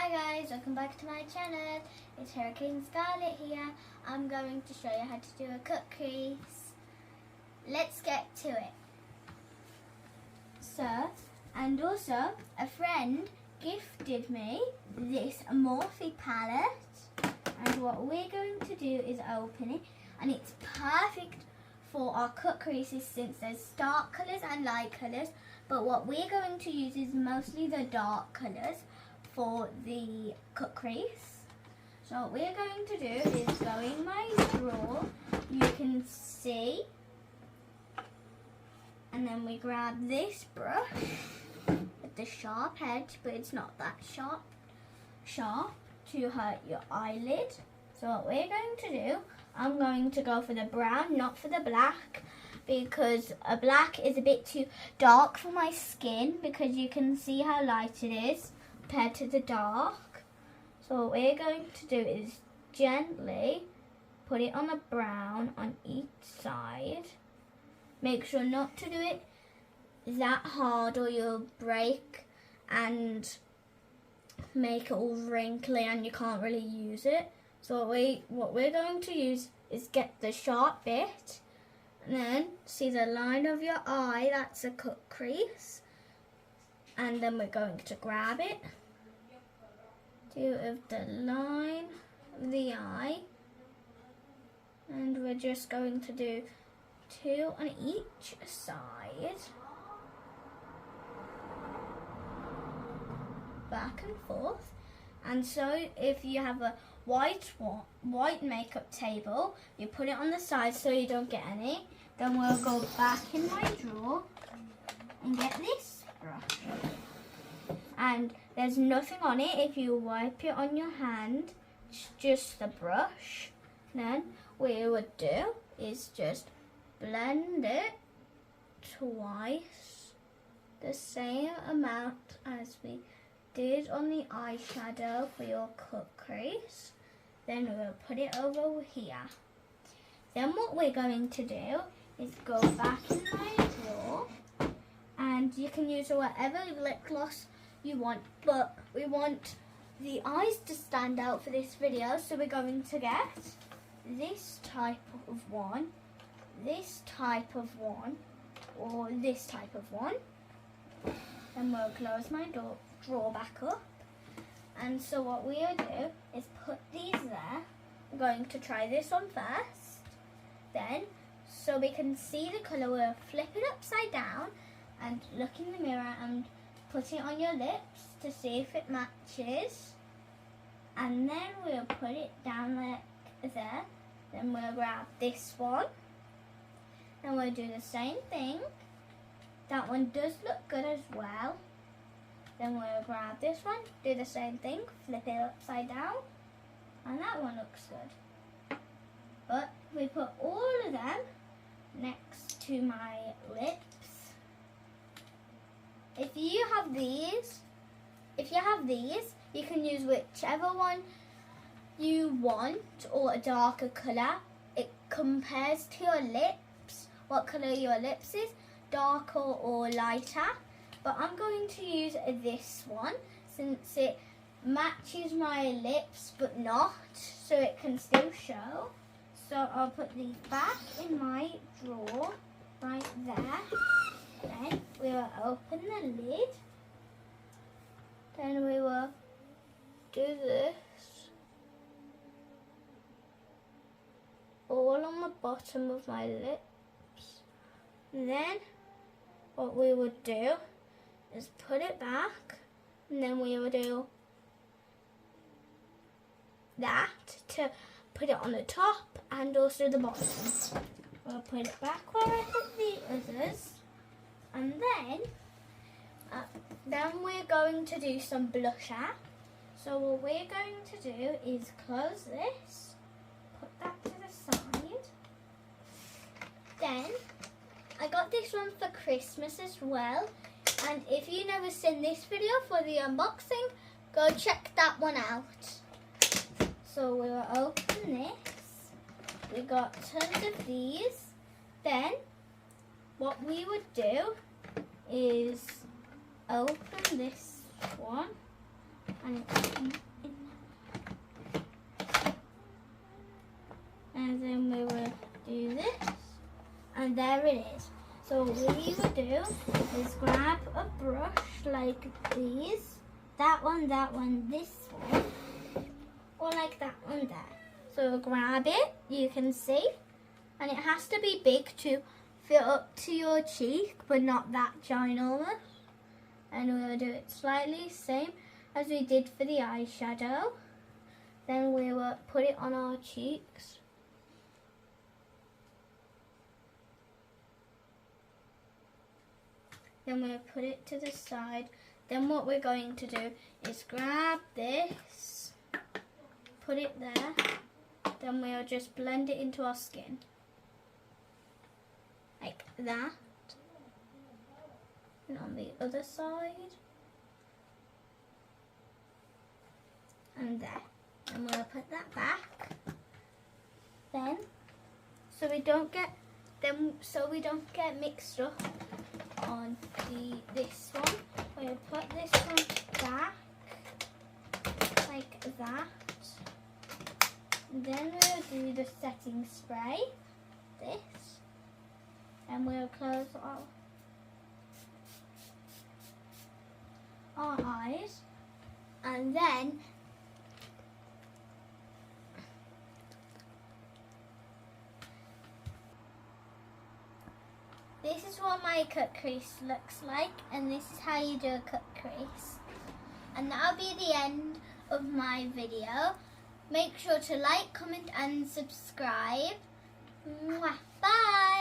Hi guys, welcome back to my channel. It's Hurricane Scarlett here. I'm going to show you how to do a cut crease. Let's get to it. And also a friend gifted me this Morphe palette, and what we're going to do is open it, and it's perfect for our cut creases since there's dark colours and light colours, but what we're going to use is mostly the dark colours for the cut crease. So what we're going to do is go in my drawer, you can see, and then we grab this brush with the sharp edge, but it's not that sharp to hurt your eyelid. So what we're going to do, I'm going to go for the brown, not for the black, because a black is a bit too dark for my skin, because you can see how light it is compared to the dark. So what we're going to do is gently put it on a brown on each side. Make sure not to do it that hard or you'll break and make it all wrinkly and you can't really use it. So what we're going to use is get the sharp bit, and then see the line of your eye, that's a cut crease, and then we're going to grab it, do of the line of the eye, and we're just going to do 2 on each side, back and forth. And so if you have a white makeup table, you put it on the side so you don't get any. Then we'll go back in my drawer and get this brush. And there's nothing on it if you wipe it on your hand, it's just the brush. Then what we would do is just blend it twice, the same amount as we did on the eyeshadow for your cut crease. Then we'll put it over here. Then what we're going to do is go back in my drawer, and you can use whatever lip gloss you want, but we want the eyes to stand out for this video, so we're going to get this type of one, this type of one, or this type of one. Then we'll close my drawer back up, and so what we'll do is put these there. I'm going to try this one first, then so we can see the colour, we'll flip it upside down and look in the mirror and put it on your lips to see if it matches, and then we'll put it down like there. Then we'll grab this one and we'll do the same thing. That one does look good as well. Then we'll grab this one, do the same thing, flip it upside down, and that one looks good. But we put all of them next to my lips. If you have these, you can use whichever one you want or a darker colour. It compares to your lips, what colour your lips is, darker or lighter. But I'm going to use this one since it matches my lips but not, so it can still show. So I'll put these back in my drawer right there. Then we will open the lid. Then we will do this all on the bottom of my lips. And then what we would do is put it back, and then we will do that to put it on the top and also the bottom. We'll put it back where I put the others, and then we're going to do some blusher. So what we're going to do is close this, put that to the side. Then I got this one for Christmas as well, and if you've never seen this video for the unboxing, go check that one out. So we'll open this. We got tons of these. Then what we would do is open this one, and it is. So what we would do is grab a brush like these. That one, this one. Or like that one there. So grab it, you can see. And it has to be big to fit up to your cheek, but not that ginormous. And we'll do it slightly same as we did for the eyeshadow. Then we will put it on our cheeks. Then we'll put it to the side. Then what we're going to do is grab this, put it there. Then we'll just blend it into our skin. Like that. And on the other side. And there. And we'll put that back. Then, so we don't get mixed up on this one. We'll put this one back like that. And then we'll do the setting spray. This. And we'll close our eyes. And then this is what my cut crease looks like, and this is how you do a cut crease. And that'll be the end of my video. Make sure to like, comment and subscribe. Mwah. Bye!